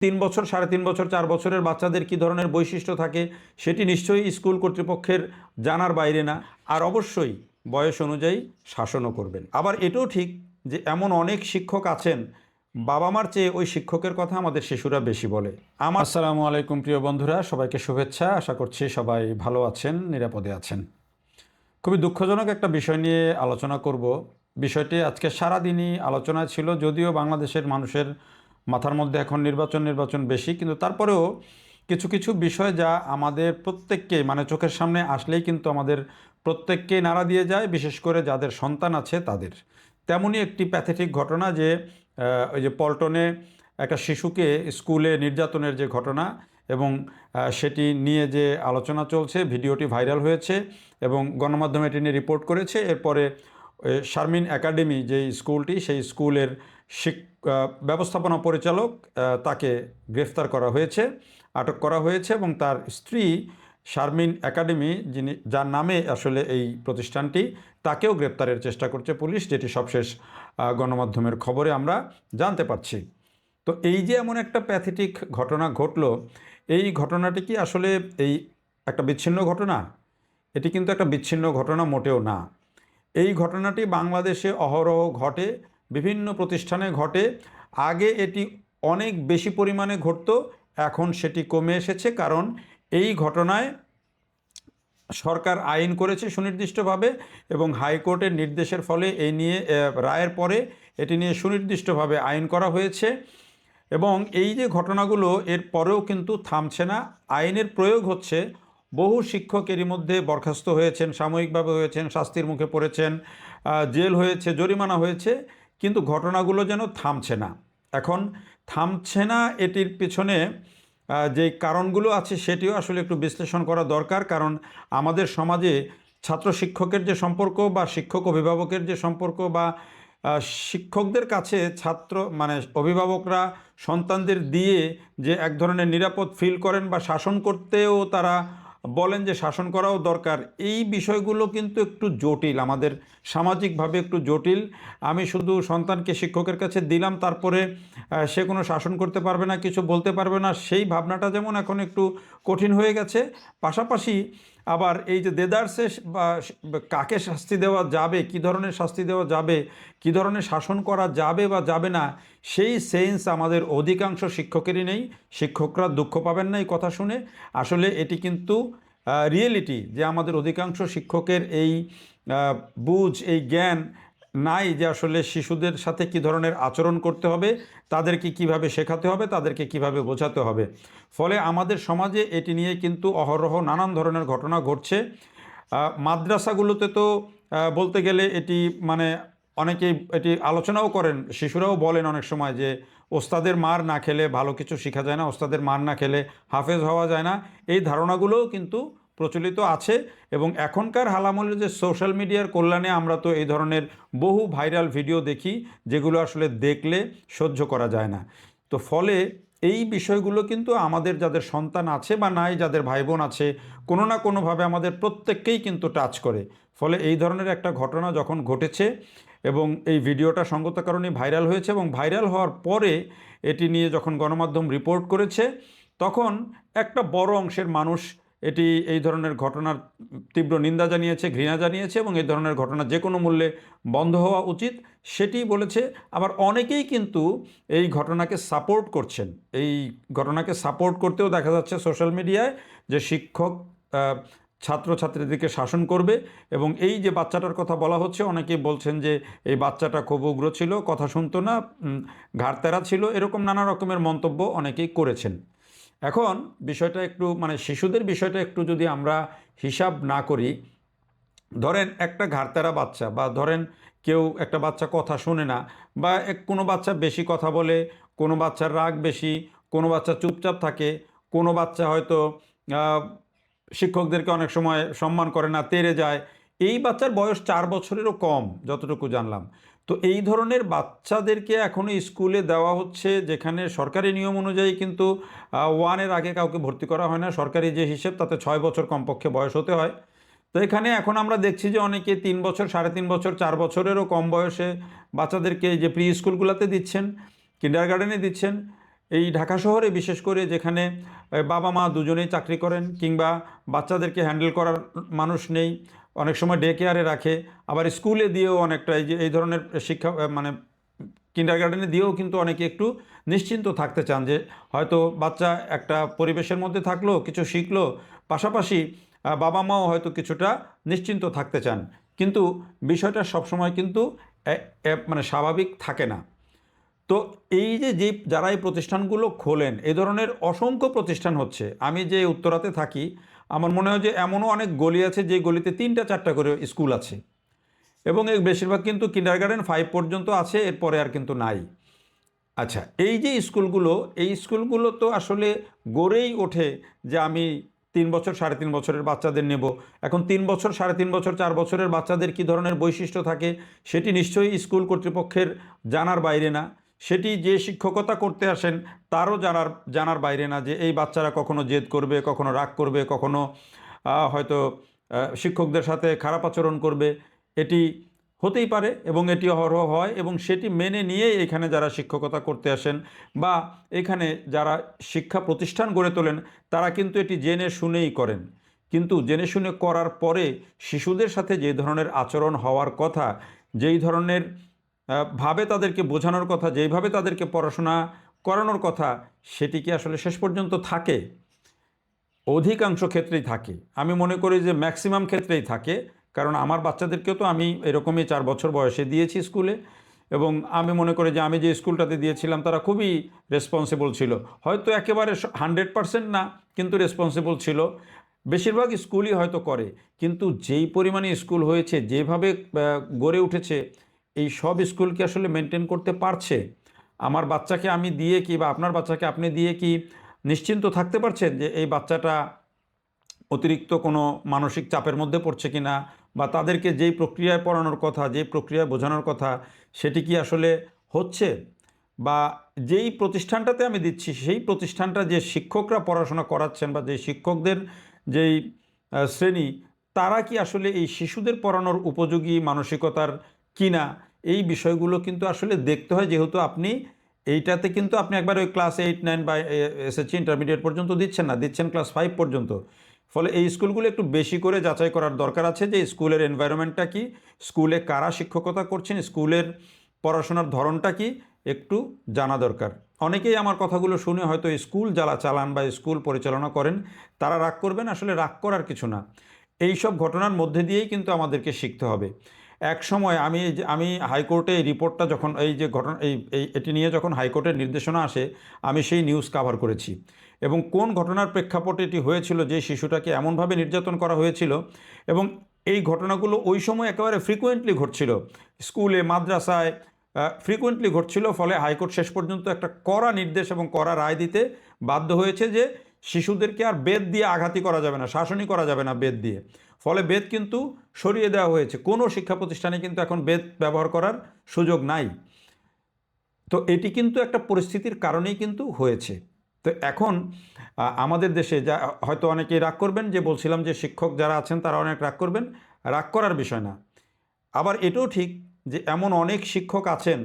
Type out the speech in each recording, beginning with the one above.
3 বছর, 3.5 বছর, 4 বছরের বাচ্চাদের কী ধরনের বৈশিষ্ট্য থাকে সেটি নিশ্চয়ই স্কুল কর্তৃপক্ষের জানার বাইরে না। আর অবশ্যই বয়স অনুযায়ী শাসনও করবেন। আবার এটাও ঠিক যে এমন অনেক শিক্ষক আছেন, বাবা মার চেয়ে ওই শিক্ষকের কথা আমাদের শিশুরা বেশি বলে। আসসালামু আলাইকুম প্রিয় বন্ধুরা, সবাইকে শুভেচ্ছা। আশা করছি সবাই ভালো আছেন, নিরাপদে আছেন। খুবই দুঃখজনক একটা বিষয় নিয়ে আলোচনা করব। বিষয়টি আজকে সারাদিনই আলোচনায় ছিল, যদিও বাংলাদেশের মানুষের মাথার মধ্যে এখন নির্বাচন বেশি, কিন্তু তারপরেও কিছু কিছু বিষয় যা আমাদের প্রত্যেককে মানে চোখের সামনে আসলেই কিন্তু আমাদের প্রত্যেককেই নাড়া দিয়ে যায়, বিশেষ করে যাদের সন্তান আছে তাদের। তেমনই একটি প্যাথেটিক ঘটনা যে ওই যে পল্টনে একটা শিশুকে স্কুলে নির্যাতনের যে ঘটনা, এবং সেটি নিয়ে যে আলোচনা চলছে, ভিডিওটি ভাইরাল হয়েছে এবং গণমাধ্যমে এটি নিয়ে রিপোর্ট করেছে। এরপরে শারমিন একাডেমি যেই স্কুলটি, সেই স্কুলের ব্যবস্থাপনা পরিচালক তাকে গ্রেফতার করা হয়েছে, আটক করা হয়েছে, এবং তার স্ত্রী শারমিন একাডেমি, যার নামে আসলে এই প্রতিষ্ঠানটি, তাকেও গ্রেপ্তারের চেষ্টা করছে পুলিশ, যেটি সবশেষ গণমাধ্যমের খবরে আমরা জানতে পারছি। তো এই যে এমন একটা প্যাথেটিক ঘটনা ঘটলো, এই ঘটনাটি কি আসলে এই একটা বিচ্ছিন্ন ঘটনা? এটি কিন্তু একটা বিচ্ছিন্ন ঘটনা মোটেও না। এই ঘটনাটি বাংলাদেশে অহরহ ঘটে, বিভিন্ন প্রতিষ্ঠানে ঘটে। আগে এটি অনেক বেশি পরিমাণে ঘটতো, এখন সেটি কমে এসেছে, কারণ এই ঘটনায় সরকার আইন করেছে সুনির্দিষ্টভাবে, এবং হাইকোর্টের নির্দেশের ফলে এই নিয়ে রায়ের পরে এটি নিয়ে সুনির্দিষ্টভাবে আইন করা হয়েছে। এবং এই যে ঘটনাগুলো এর পরেও কিন্তু থামছে না, আইনের প্রয়োগ হচ্ছে। বহু শিক্ষক এরই মধ্যে বরখাস্ত হয়েছেন, সাময়িকভাবে হয়েছেন, শাস্তির মুখে পড়েছেন, জেল হয়েছে, জরিমানা হয়েছে, কিন্তু ঘটনাগুলো যেন থামছে না। এখন থামছে না, এটির পিছনে যে কারণগুলো আছে সেটিও আসলে একটু বিশ্লেষণ করা দরকার। কারণ আমাদের সমাজে ছাত্র শিক্ষকের যে সম্পর্ক, বা শিক্ষক অভিভাবকের যে সম্পর্ক, বা শিক্ষকদের কাছে ছাত্র মানে অভিভাবকরা সন্তানদের দিয়ে যে এক ধরনের নিরাপদ ফিল করেন, বা শাসন করতেও তারা বলেন যে শাসন করাও দরকার, এই বিষয়গুলো কিন্তু একটু জটিল, আমাদের সামাজিকভাবে একটু জটিল। আমি শুধু সন্তানকে শিক্ষকের কাছে দিলাম, তারপরে সে কোনো শাসন করতে পারবে না, কিছু বলতে পারবে না, সেই ভাবনাটা যেমন এখন একটু কঠিন হয়ে গেছে। পাশাপাশি আবার এই যে দেদারসে বা কাকে শাস্তি দেওয়া যাবে, কী ধরনের শাস্তি দেওয়া যাবে, কী ধরনের শাসন করা যাবে বা যাবে না, সেই সেন্স আমাদের অধিকাংশ শিক্ষকেরই নেই। শিক্ষকরা দুঃখ পাবেন না এই কথা শুনে। আসলে এটি কিন্তু রিয়েলিটি যে আমাদের অধিকাংশ শিক্ষকের এই বুঝ, এই জ্ঞান নাই যে আসলে শিশুদের সাথে কী ধরনের আচরণ করতে হবে, তাদেরকে কিভাবে শেখাতে হবে, তাদেরকে কিভাবে বোঝাতে হবে। ফলে আমাদের সমাজে এটি নিয়ে কিন্তু অহরহ নানান ধরনের ঘটনা ঘটছে। মাদ্রাসাগুলোতে তো বলতে গেলে এটি মানে অনেকেই এটি আলোচনাও করেন, শিশুরাও বলেন অনেক সময় যে ওস্তাদের মার না খেলে ভালো কিছু শেখা যায় না, ওস্তাদের মার না খেলে হাফেজ হওয়া যায় না। এই ধারণাগুলোও কিন্তু প্রচলিত আছে। এবং এখনকার হালামলের যে সোশ্যাল মিডিয়ার কল্যাণে আমরা তো এই ধরনের বহু ভাইরাল ভিডিও দেখি, যেগুলো আসলে দেখলে সহ্য করা যায় না। তো ফলে এই বিষয়গুলো কিন্তু আমাদের যাদের সন্তান আছে বা নাই, যাদের ভাই বোন আছে, কোনো না কোনোভাবে আমাদের প্রত্যেককেই কিন্তু টাচ করে। ফলে এই ধরনের একটা ঘটনা যখন ঘটেছে, এবং এই ভিডিওটা সঙ্গত কারণে ভাইরাল হয়েছে, এবং ভাইরাল হওয়ার পরে এটি নিয়ে যখন গণমাধ্যম রিপোর্ট করেছে, তখন একটা বড় অংশের মানুষ এটি এই ধরনের ঘটনার তীব্র নিন্দা জানিয়েছে, ঘৃণা জানিয়েছে, এবং এই ধরনের ঘটনা যে কোনো মূল্যে বন্ধ হওয়া উচিত সেটি বলেছে। আবার অনেকেই কিন্তু এই ঘটনাকে সাপোর্ট করছেন। এই ঘটনাকে সাপোর্ট করতেও দেখা যাচ্ছে সোশ্যাল মিডিয়ায়, যে শিক্ষক ছাত্রছাত্রীদেরকে শাসন করবে। এবং এই যে বাচ্চাটার কথা বলা হচ্ছে, অনেকেই বলছেন যে এই বাচ্চাটা খুব উগ্র ছিল, কথা শুনতো না, ঘাড়তেরা ছিল, এরকম নানা রকমের মন্তব্য অনেকেই করেছেন। এখন বিষয়টা একটু মানে শিশুদের বিষয়টা একটু যদি আমরা হিসাব না করি, ধরেন একটা ঘাড়তেরা বাচ্চা, বা ধরেন কেউ একটা বাচ্চা কথা শোনে না, বা কোনো বাচ্চা বেশি কথা বলে, কোনো বাচ্চার রাগ বেশি, কোনো বাচ্চা চুপচাপ থাকে, কোনো বাচ্চা হয়তো শিক্ষকদেরকে অনেক সময় সম্মান করে না, তেড়ে যায়। এই বাচ্চার বয়স 4 বছরেরও কম যতটুকু জানলাম। তো এই ধরনের বাচ্চাদেরকে এখনও স্কুলে দেওয়া হচ্ছে, যেখানে সরকারি নিয়ম অনুযায়ী কিন্তু 1-এর আগে কাউকে ভর্তি করা হয় না। সরকারি যে হিসেব তাতে 6 বছর কমপক্ষে বয়স হতে হয়। তো এখানে এখন আমরা দেখছি যে অনেকে 3 বছর, 3.5 বছর, 4 বছরেরও কম বয়সে বাচ্চাদেরকে যে প্রি স্কুলগুলোতে দিচ্ছেন, কিন্ডারগার্টেনে দিচ্ছেন। এই ঢাকা শহরে বিশেষ করে যেখানে বাবা মা দুজনেই চাকরি করেন কিংবা বাচ্চাদেরকে হ্যান্ডেল করার মানুষ নেই, অনেক সময় ডে কেয়ারে রাখে, আবার স্কুলে দিয়েও অনেকটা এই ধরনের শিক্ষা মানে কিন্ডারগার্টেনে দিয়েও কিন্তু অনেকে একটু নিশ্চিন্ত থাকতে চান যে হয়তো বাচ্চা একটা পরিবেশের মধ্যে থাকলো, কিছু শিখলো, পাশাপাশি বাবা মাও হয়তো কিছুটা নিশ্চিন্ত থাকতে চান। কিন্তু বিষয়টা সবসময় কিন্তু মানে স্বাভাবিক থাকে না। তো এই যে যারা এই প্রতিষ্ঠানগুলো খোলেন, এ ধরনের অসংখ্য প্রতিষ্ঠান হচ্ছে। আমি যে উত্তরাতে থাকি, আমার মনে হয় যে এমনও অনেক গলি আছে যে গলিতে 3টা 4টা করে স্কুল আছে, এবং এর বেশিরভাগ কিন্তু কিন্ডারগার্টেন 5 পর্যন্ত আছে, এরপরে আর কিন্তু নাই। আচ্ছা, এই যে স্কুলগুলো, এই স্কুলগুলো তো আসলে গড়েই ওঠে যে আমি 3 বছর 3.5 বছরের বাচ্চাদের নেব। এখন 3 বছর 3.5 বছর 4 বছরের বাচ্চাদের কী ধরনের বৈশিষ্ট্য থাকে সেটি নিশ্চয়ই স্কুল কর্তৃপক্ষের জানার বাইরে না। সেটি যে শিক্ষকতা করতে আসেন তারও জানার বাইরে না যে এই বাচ্চারা কখনো জেদ করবে, কখনো রাগ করবে, কখনো হয়তো শিক্ষকদের সাথে খারাপ আচরণ করবে। এটি হতেই পারে এবং এটি অহরহ হয়, এবং সেটি মেনে নিয়েই এখানে যারা শিক্ষকতা করতে আসেন বা এখানে যারা শিক্ষা প্রতিষ্ঠান গড়ে তোলেন তারা কিন্তু এটি জেনে শুনেই করেন। কিন্তু জেনে শুনে করার পরে শিশুদের সাথে যে ধরনের আচরণ হওয়ার কথা, যেই ধরনের ভাবে তাদেরকে বোঝানোর কথা, যেইভাবে তাদেরকে পড়াশোনা করানোর কথা, সেটি কি আসলে শেষ পর্যন্ত থাকে? অধিকাংশ ক্ষেত্রেই থাকে। আমি মনে করি যে ম্যাক্সিমাম ক্ষেত্রেই থাকে, কারণ আমার বাচ্চাদেরকেও তো আমি এরকমই 4 বছর বয়সে দিয়েছি স্কুলে, এবং আমি মনে করি যে আমি যে স্কুলটাতে দিয়েছিলাম তারা খুবই রেসপন্সিবল ছিল। হয়তো একেবারে 100% না, কিন্তু রেসপন্সিবল ছিল। বেশিরভাগ স্কুলই হয়তো করে, কিন্তু যেই পরিমাণে স্কুল হয়েছে, যেভাবে গড়ে উঠেছে, এই সব স্কুল কি আসলে মেনটেন করতে পারছে? আমার বাচ্চাকে আমি দিয়ে কি, বা আপনার বাচ্চাকে আপনি দিয়ে কি নিশ্চিন্ত থাকতে পারছেন যে এই বাচ্চাটা অতিরিক্ত কোনো মানসিক চাপের মধ্যে পড়ছে কিনা, বা তাদেরকে যেই প্রক্রিয়ায় পড়ানোর কথা, যেই প্রক্রিয়ায় বোঝানোর কথা, সেটি কি আসলে হচ্ছে? বা যেই প্রতিষ্ঠানটাতে আমি দিচ্ছি সেই প্রতিষ্ঠানটা যে শিক্ষকরা পড়াশোনা করাচ্ছেন বা যে শিক্ষকদের যেই শ্রেণী, তারা কি আসলে এই শিশুদের পড়ানোর উপযোগী মানসিকতার কিনা, এই বিষয়গুলো কিন্তু আসলে দেখতে হয়। যেহেতু আপনি এইটাতে কিন্তু আপনি একবার ওই ক্লাস 8 9 বা এসএসসি ইন্টারমিডিয়েট পর্যন্ত দিচ্ছেন না, দিচ্ছেন ক্লাস 5 পর্যন্ত। ফলে এই স্কুলগুলো একটু বেশি করে যাচাই করার দরকার আছে যে স্কুলের এনভায়রনমেন্টটা কি, স্কুলে কারা শিক্ষকতা করছেন, স্কুলের পড়াশোনার ধরনটা কি, একটু জানা দরকার। অনেকেই আমার কথাগুলো শুনে হয়তো স্কুল যারা চালান বা স্কুল পরিচালনা করেন তারা রাগ করবেন, আসলে রাগ করার কিছু না। এই সব ঘটনার মধ্যে দিয়েই কিন্তু আমাদেরকে শিখতে হবে। এক সময় আমি হাইকোর্টে এই রিপোর্টটা যখন, এই যে ঘটনা, এটি নিয়ে যখন হাইকোর্টের নির্দেশনা আসে, আমি সেই নিউজ কাভার করেছি, এবং কোন ঘটনার প্রেক্ষাপটে এটি হয়েছিল, যে শিশুটাকে এমনভাবে নির্যাতন করা হয়েছিল, এবং এই ঘটনাগুলো ওই সময় একেবারে ফ্রিকুয়েন্টলি ঘটছিল, স্কুলে মাদ্রাসায় ফ্রিকুয়েন্টলি ঘটছিল। ফলে হাইকোর্ট শেষ পর্যন্ত একটা কড়া নির্দেশ এবং কড়া রায় দিতে বাধ্য হয়েছে যে শিশুদেরকে আর বেত দিয়ে আঘাতই করা যাবে না, শাসনই করা যাবে না বেত দিয়ে। ফলে বেত কিন্তু সরিয়ে দেওয়া হয়েছে, কোনো শিক্ষা প্রতিষ্ঠানে কিন্তু এখন বেত ব্যবহার করার সুযোগ নাই। তো এটি কিন্তু একটা পরিস্থিতির কারণেই কিন্তু হয়েছে। তো এখন আমাদের দেশে যা, হয়তো অনেকেই রাগ করবেন যে বলছিলাম যে শিক্ষক যারা আছেন তারা অনেক রাগ করবেন, রাগ করার বিষয় না। আবার এটাও ঠিক যে এমন অনেক শিক্ষক আছেন,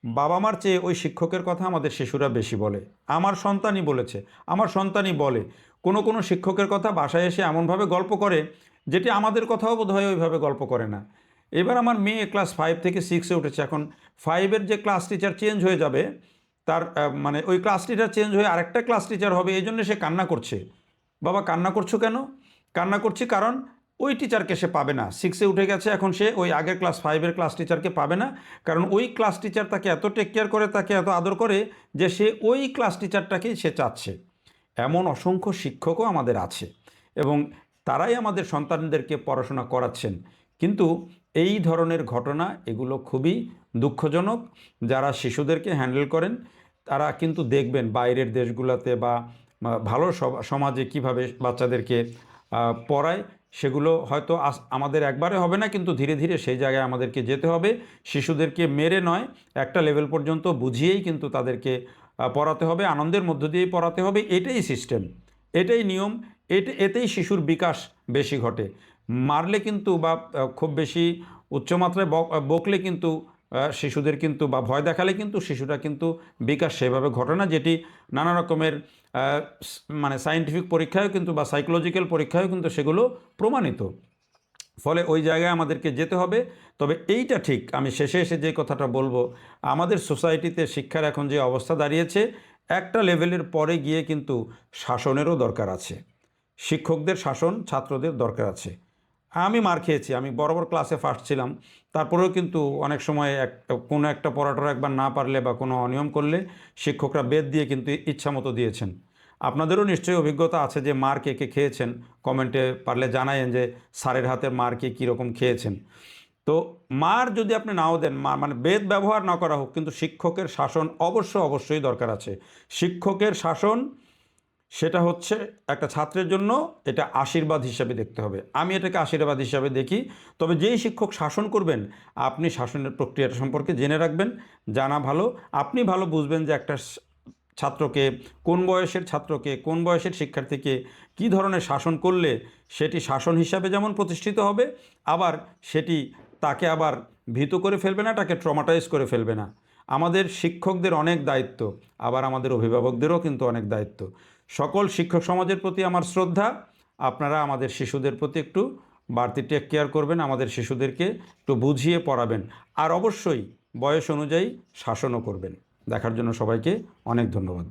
বাবা মার চেয়ে ওই শিক্ষকের কথা আমাদের শিশুরা বেশি বলে। আমার সন্তানই বলেছে, আমার সন্তানই বলে। কোনো কোনো শিক্ষকের কথা বাসায় এসে এমনভাবে গল্প করে যেটি আমাদের কথাও বোধহয় ওইভাবে গল্প করে না। এবার আমার মেয়ে ক্লাস 5 থেকে 6-এ উঠেছে, এখন 5-এর যে ক্লাস টিচার চেঞ্জ হয়ে যাবে, তার মানে ওই ক্লাস টিচার চেঞ্জ হয়ে আরেকটা ক্লাস টিচার হবে, এই জন্য সে কান্না করছে। বাবা, কান্না করছো কেন? কান্না করছি কারণ ওই টিচারকে সে পাবে না। 6-এ উঠে গেছে, এখন সে ওই আগের ক্লাস 5-এর ক্লাস টিচারকে পাবে না, কারণ ওই ক্লাস টিচার তাকে এত টেক কেয়ার করে, তাকে এত আদর করে যে সে ওই ক্লাস টিচারটাকেই সে চাচ্ছে। এমন অসংখ্য শিক্ষকও আমাদের আছে, এবং তারাই আমাদের সন্তানদেরকে পড়াশোনা করাচ্ছেন। কিন্তু এই ধরনের ঘটনা, এগুলো খুবই দুঃখজনক। যারা শিশুদেরকে হ্যান্ডেল করেন তারা কিন্তু দেখবেন বাইরের দেশগুলোতে বা ভালো সমাজে কিভাবে বাচ্চাদেরকে পড়ায়, সেগুলো হয়তো আমাদের একবারে হবে না, কিন্তু ধীরে ধীরে সেই জায়গায় আমাদেরকে যেতে হবে। শিশুদেরকে মেরে নয়, একটা লেভেল পর্যন্ত বুঝিয়েই কিন্তু তাদেরকে পড়াতে হবে, আনন্দের মধ্য দিয়েই পড়াতে হবে। এটাই সিস্টেম, এটাই নিয়ম, এতেই শিশুর বিকাশ বেশি ঘটে। মারলে কিন্তু বা খুব বেশি উচ্চমাত্রায় বকলে কিন্তু শিশুদের কিন্তু বা ভয় দেখালে কিন্তু শিশুরা কিন্তু বিকাশ সেভাবে ঘটে না, যেটি নানা রকমের মানে সায়েন্টিফিক পরীক্ষায়ও কিন্তু বা সাইকোলজিক্যাল পরীক্ষায়ও কিন্তু সেগুলো প্রমাণিত। ফলে ওই জায়গায় আমাদেরকে যেতে হবে। তবে এইটা ঠিক, আমি শেষে এসে যে কথাটা বলবো, আমাদের সোসাইটিতে শিক্ষার এখন যে অবস্থা দাঁড়িয়েছে, একটা লেভেলের পরে গিয়ে কিন্তু শাসনেরও দরকার আছে। শিক্ষকদের শাসন, ছাত্রদের দরকার আছে। আমি মার খেয়েছি, আমি বরাবর ক্লাসে ফার্স্ট ছিলাম, তারপরেও কিন্তু অনেক সময় কোনো একটা পড়াটা একবার না পারলে বা কোনো অনিয়ম করলে শিক্ষকরা বেত দিয়ে কিন্তু ইচ্ছা মতো দিয়েছেন। আপনাদেরও নিশ্চয়ই অভিজ্ঞতা আছে যে মার কে কে খেয়েছেন, কমেন্টে পারলে জানায়েন যে স্যারের হাতের মার কে কীরকম খেয়েছেন। তো মার যদি আপনি নাও দেন, মানে বেদ ব্যবহার না করা হোক, কিন্তু শিক্ষকের শাসন অবশ্যই দরকার আছে। শিক্ষকের শাসন, সেটা হচ্ছে একটা ছাত্রের জন্য এটা আশীর্বাদ হিসাবে দেখতে হবে। আমি এটাকে আশীর্বাদ হিসাবে দেখি। তবে যেই শিক্ষক শাসন করবেন, আপনি শাসনের প্রক্রিয়াটা সম্পর্কে জেনে রাখবেন, জানা ভালো। আপনি ভালো বুঝবেন যে একটা ছাত্রকে, কোন বয়সের ছাত্রকে, কোন বয়সের শিক্ষার্থীকে কী ধরনের শাসন করলে সেটি শাসন হিসাবে যেমন প্রতিষ্ঠিত হবে, আবার সেটি তাকে আবার ভীত করে ফেলবে না, তাকে ট্রমাটাইজ করে ফেলবে না। আমাদের শিক্ষকদের অনেক দায়িত্ব, আবার আমাদের অভিভাবকদেরও কিন্তু অনেক দায়িত্ব। সকল শিক্ষক সমাজের প্রতি আমার শ্রদ্ধা। আপনারা আমাদের শিশুদের প্রতি একটু বাড়তি টেক কেয়ার করবেন, আমাদের শিশুদেরকে একটু বুঝিয়ে পড়াবেন, আর অবশ্যই বয়স অনুযায়ী শাসনও করবেন। দেখার জন্য সবাইকে অনেক ধন্যবাদ।